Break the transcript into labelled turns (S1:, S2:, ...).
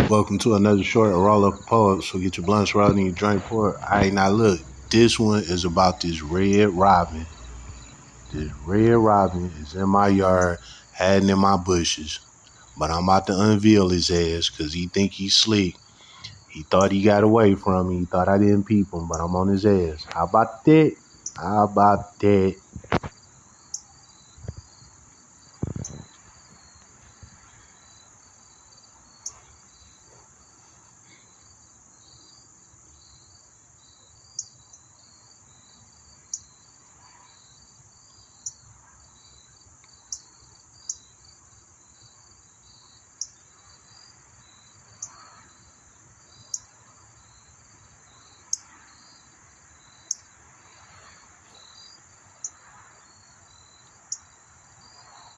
S1: Welcome to another short roll up poet. So get your blunts rolled and your drink poured. All right, now look, this one is about this red robin. This red robin is in my yard, hiding in my bushes. But I'm about to unveil his ass because he think he's slick. He thought he got away from me. He thought I didn't peep him, but I'm on his ass. How about that? How about that?